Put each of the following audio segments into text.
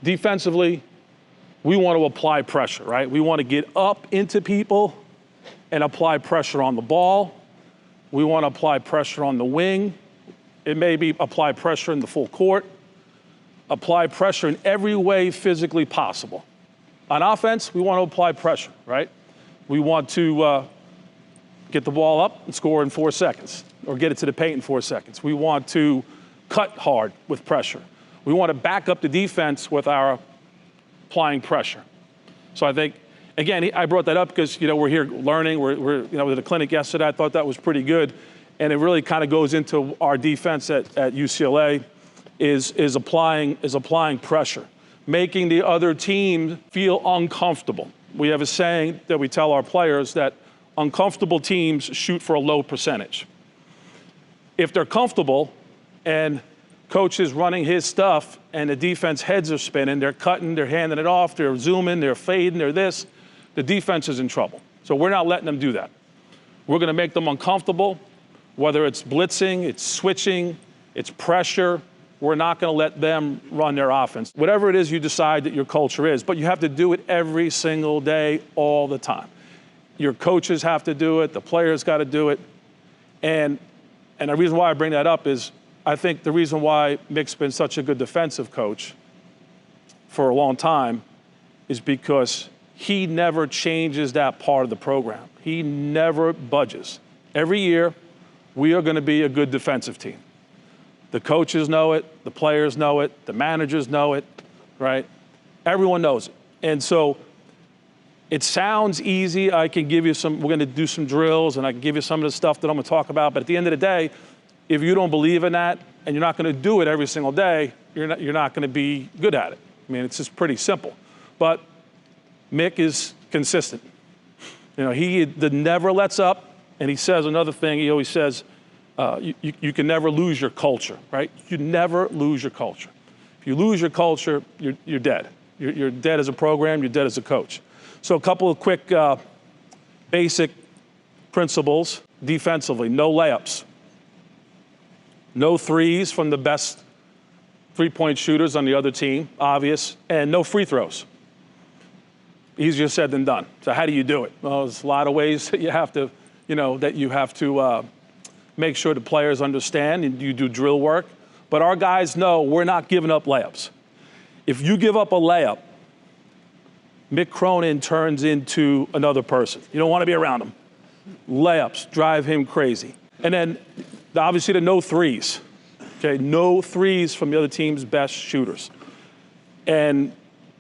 Defensively, we want to apply pressure, right? We want to get up into people and apply pressure on the ball. We want to apply pressure on the wing. It may be apply pressure in the full court. Apply pressure in every way physically possible. On offense, we want to apply pressure, right? We want to get the ball up and score in 4 seconds, or get it to the paint in 4 seconds. We want to cut hard with pressure. We want to back up the defense with our applying pressure. So I think, again, I brought that up because, we're here learning. We're at a clinic yesterday. I thought that was pretty good. And it really kind of goes into our defense at UCLA is applying pressure, making the other team feel uncomfortable. We have a saying that we tell our players that uncomfortable teams shoot for a low percentage. If they're comfortable and coach is running his stuff and the defense heads are spinning, they're cutting, they're handing it off, they're zooming, they're fading, they're this, the defense is in trouble. So we're not letting them do that. We're gonna make them uncomfortable, whether it's blitzing, it's switching, it's pressure. We're not gonna let them run their offense. Whatever it is you decide that your culture is, but you have to do it every single day, all the time. Your coaches have to do it, the players gotta do it. And the reason why I bring that up is I think the reason why Mick's been such a good defensive coach for a long time is because he never changes that part of the program. He never budges. Every year, we are gonna be a good defensive team. The coaches know it, the players know it, the managers know it, right? Everyone knows it. And so it sounds easy. I can give you we're gonna do some drills and I can give you some of the stuff that I'm gonna talk about, but at the end of the day, if you don't believe in that and you're not gonna do it every single day, you're not gonna be good at it. I mean, it's just pretty simple. But Mick is consistent. He never lets up, and he says another thing, he always says, you can never lose your culture, right? You never lose your culture. If you lose your culture, you're dead. You're dead as a program, you're dead as a coach. So a couple of quick basic principles defensively. No layups. No threes from the best three-point shooters on the other team, obvious, and no free throws. Easier said than done. So how do you do it? Well, there's a lot of ways that you have to, make sure the players understand, and you do drill work. But our guys know we're not giving up layups. If you give up a layup, Mick Cronin turns into another person. You don't want to be around him. Layups drive him crazy. And then, obviously, the no threes. Okay, no threes from the other team's best shooters. And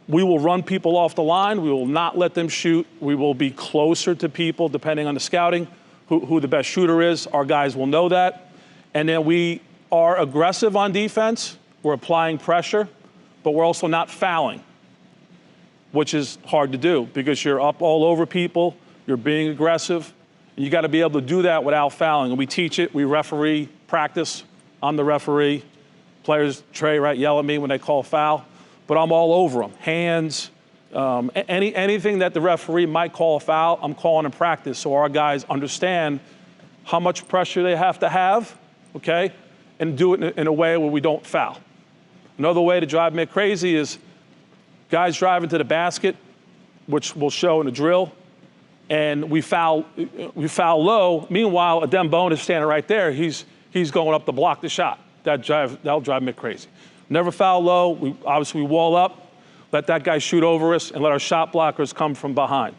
we will run people off the line. We will not let them shoot. We will be closer to people, depending on the scouting, who the best shooter is. Our guys will know that. And then we are aggressive on defense. We're applying pressure, but we're also not fouling, which is hard to do because you're up all over people, you're being aggressive, and you gotta be able to do that without fouling. And we teach it, we referee, practice. I'm the referee. Players, Trey, right, yell at me when they call foul, but I'm all over them. Hands, anything that the referee might call a foul, I'm calling in practice so our guys understand how much pressure they have to have, okay, and do it in a way where we don't foul. Another way to drive Mick crazy is guys driving to the basket, which we'll show in the drill, and we foul low. Meanwhile, Adem Bone is standing right there. He's going up to block the shot. That'll drive Mick crazy. Never foul low. Obviously, we wall up, let that guy shoot over us, and let our shot blockers come from behind.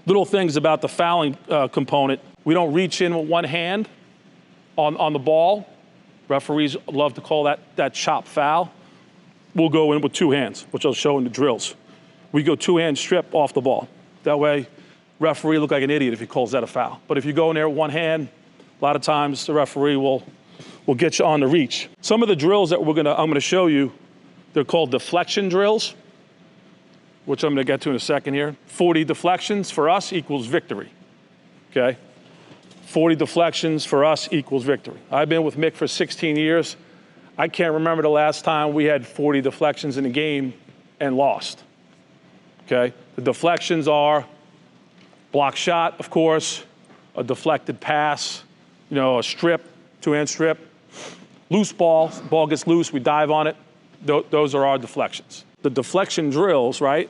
Little things about the fouling component. We don't reach in with one hand on the ball. Referees love to call that chop foul. We'll go in with two hands, which I'll show in the drills. We go two-hand strip off the ball. That way, referee look like an idiot if he calls that a foul. But if you go in there with one hand, a lot of times the referee will get you on the reach. Some of the drills that I'm gonna show you, they're called deflection drills, which I'm gonna get to in a second here. 40 deflections for us equals victory, okay? 40 deflections for us equals victory. I've been with Mick for 16 years. I can't remember the last time we had 40 deflections in a game and lost, okay? The deflections are block shot, of course, a deflected pass, a strip, two-hand strip, loose ball gets loose, we dive on it, those are our deflections. The deflection drills, right?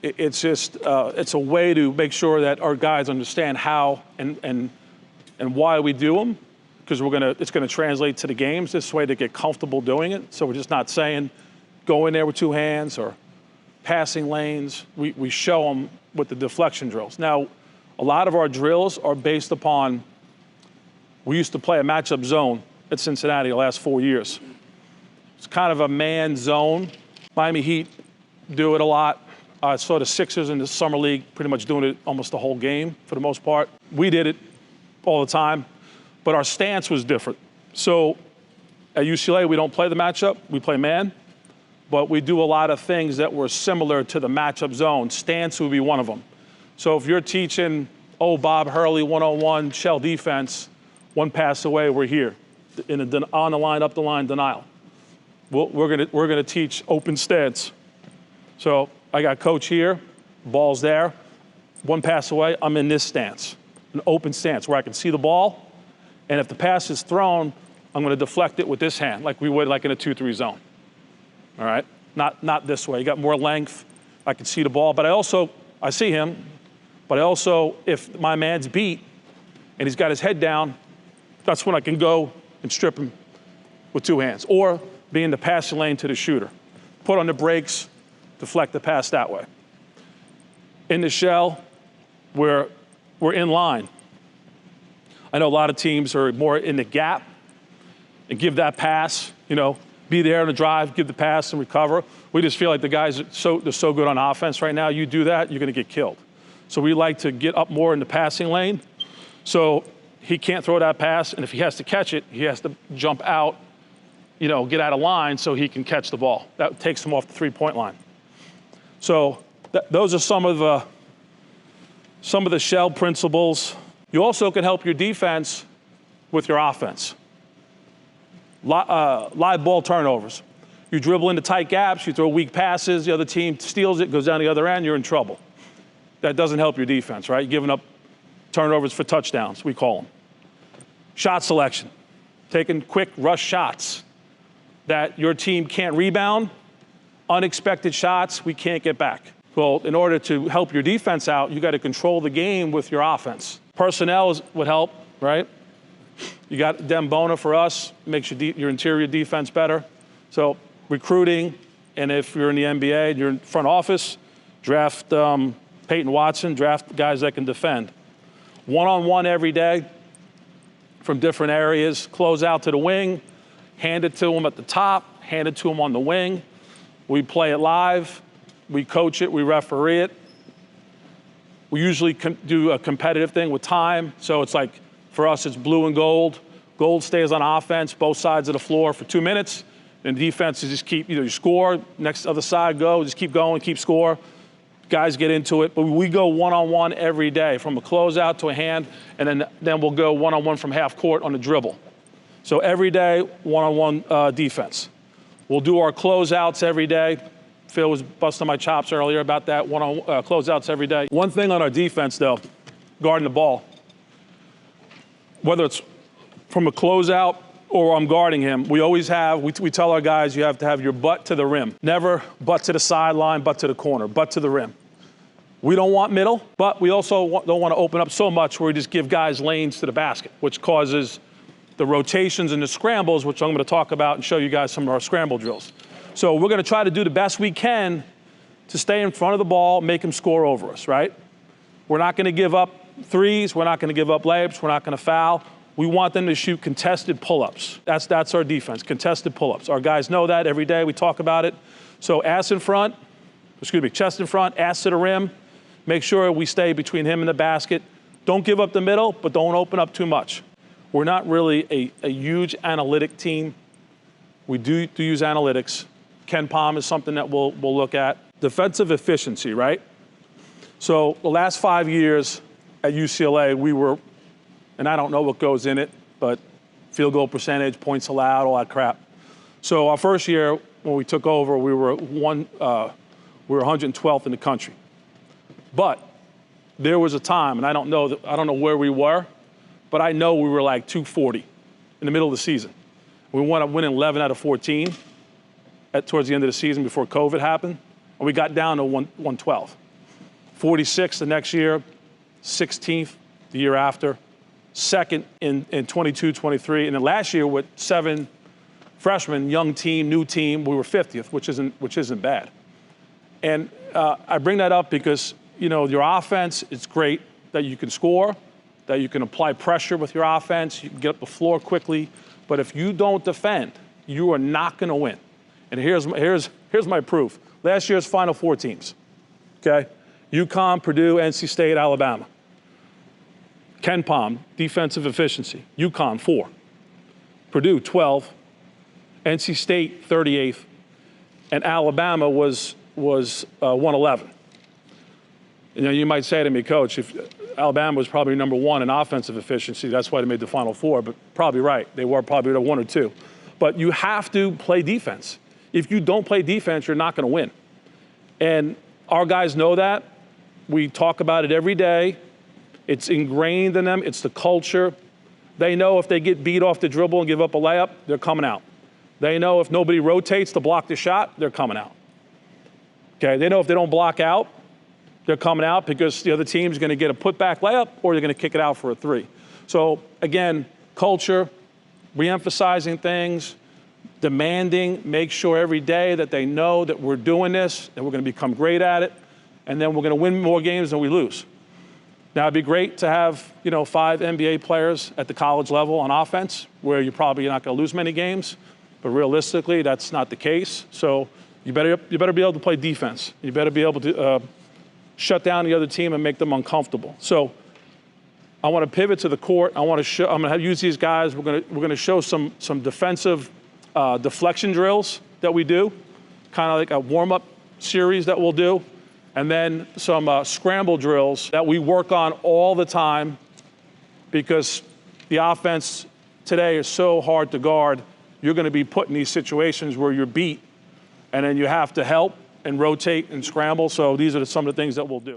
It's just, it's a way to make sure that our guys understand how and why we do them, because it's gonna translate to the games. This way to get comfortable doing it. So we're just not saying, go in there with two hands or passing lanes. We show them with the deflection drills. Now, a lot of our drills are based upon, we used to play a matchup zone at Cincinnati the last 4 years. It's kind of a man zone. Miami Heat do it a lot. I saw the Sixers in the summer league pretty much doing it almost the whole game for the most part. We did it all the time, but our stance was different. So at UCLA, we don't play the matchup, we play man, but we do a lot of things that were similar to the matchup zone. Stance would be one of them. So if you're teaching, Bob Hurley 101 shell defense, one pass away, we're here on the line, up the line, denial. We're gonna teach open stance. So I got coach here, ball's there, one pass away, I'm in this stance, an open stance where I can see the ball, and if the pass is thrown, I'm gonna deflect it with this hand, like we would like in a 2-3 zone. All right, not this way. You got more length, I can see the ball, but I see him, but I also, if my man's beat and he's got his head down, that's when I can go and strip him with two hands, or be in the passing lane to the shooter. Put on the brakes, deflect the pass that way. In the shell, we're in line. I know a lot of teams are more in the gap and give that pass, be there on the drive, give the pass and recover. We just feel like the guys they're so good on offense right now. You do that, you're gonna get killed. So we like to get up more in the passing lane. So he can't throw that pass, and if he has to catch it, he has to jump out, get out of line so he can catch the ball. That takes him off the three-point line. So those are some of the shell principles. You also can help your defense with your offense. Live ball turnovers. You dribble into tight gaps, you throw weak passes, the other team steals it, goes down the other end, you're in trouble. That doesn't help your defense, right? You're giving up turnovers for touchdowns, we call them. Shot selection, taking quick rush shots that your team can't rebound, unexpected shots we can't get back. Well, in order to help your defense out, you got to control the game with your offense. Personnel would help, right? You got Dembona for us, makes your interior defense better. So recruiting, and if you're in the NBA and you're in front office, draft Peyton Watson, draft guys that can defend. One-on-one every day from different areas, close out to the wing, hand it to them at the top, hand it to them on the wing. We play it live, we coach it, we referee it. We usually do a competitive thing with time. So it's like, for us, it's blue and gold. Gold stays on offense, both sides of the floor for 2 minutes. And defense is just keep, you score, next other side go, just keep going, keep score. Guys get into it, but we go one-on-one every day, from a closeout to a hand, and then we'll go one-on-one from half court on the dribble. So every day, one-on-one defense. We'll do our closeouts every day. Phil was busting my chops earlier about that, closeouts every day. One thing on our defense, though, guarding the ball. Whether it's from a closeout or I'm guarding him, we always have, we tell our guys, you have to have your butt to the rim. Never butt to the sideline, butt to the corner, butt to the rim. We don't want middle, but we also don't want to open up so much where we just give guys lanes to the basket, which causes the rotations and the scrambles, which I'm going to talk about and show you guys some of our scramble drills. So we're going to try to do the best we can to stay in front of the ball, make them score over us, right? We're not going to give up threes. We're not going to give up layups. We're not going to foul. We want them to shoot contested pull-ups. That's our defense, contested pull-ups. Our guys know that every day. We talk about it. So chest in front, ass to the rim. Make sure we stay between him and the basket. Don't give up the middle, but don't open up too much. We're not really a huge analytic team. We do use analytics. Ken Palm is something that we'll look at. Defensive efficiency, right? So the last 5 years at UCLA, we were, and I don't know what goes in it, but field goal percentage, points allowed, all that crap. So our first year when we took over, we were 112th in the country. But there was a time, and I don't know where we were, but I know we were like 240 in the middle of the season. We wound up winning 11 out of 14. towards the end of the season before COVID happened, and we got down to 112. 46th the next year, 16th the year after, second in 22-23, and then last year with 7 freshmen, young team, new team, we were 50th, which isn't bad. And I bring that up because your offense, it's great that you can score, that you can apply pressure with your offense, you can get up the floor quickly, but if you don't defend, you are not going to win. And here's my proof. Last year's Final Four teams, okay? UConn, Purdue, NC State, Alabama. Ken Pom, defensive efficiency. UConn, 4. Purdue, 12. NC State, 38th. And Alabama was 111. You might say to me, Coach, if Alabama was probably number 1 in offensive efficiency, that's why they made the Final Four, but probably right. They were probably 1 or 2. But you have to play defense. If you don't play defense, you're not going to win. And our guys know that. We talk about it every day. It's ingrained in them. It's the culture. They know if they get beat off the dribble and give up a layup, they're coming out. They know if nobody rotates to block the shot, they're coming out. Okay, they know if they don't block out, they're coming out because the other team's going to get a putback layup or they're going to kick it out for a 3. So again, culture, re-emphasizing things, demanding, make sure every day that they know that we're doing this and we're going to become great at it, and then we're going to win more games than we lose. Now, it'd be great to have 5 NBA players at the college level on offense where you're probably not going to lose many games, but realistically, that's not the case. So you better be able to play defense. You better be able to shut down the other team and make them uncomfortable. So I want to pivot to the court. I'm going to use these guys. We're going to show some defensive deflection drills that we do, kind of like a warm-up series that we'll do, and then some scramble drills that we work on all the time because the offense today is so hard to guard. You're going to be put in these situations where you're beat, and then you have to help and rotate and scramble. So these are some of the things that we'll do.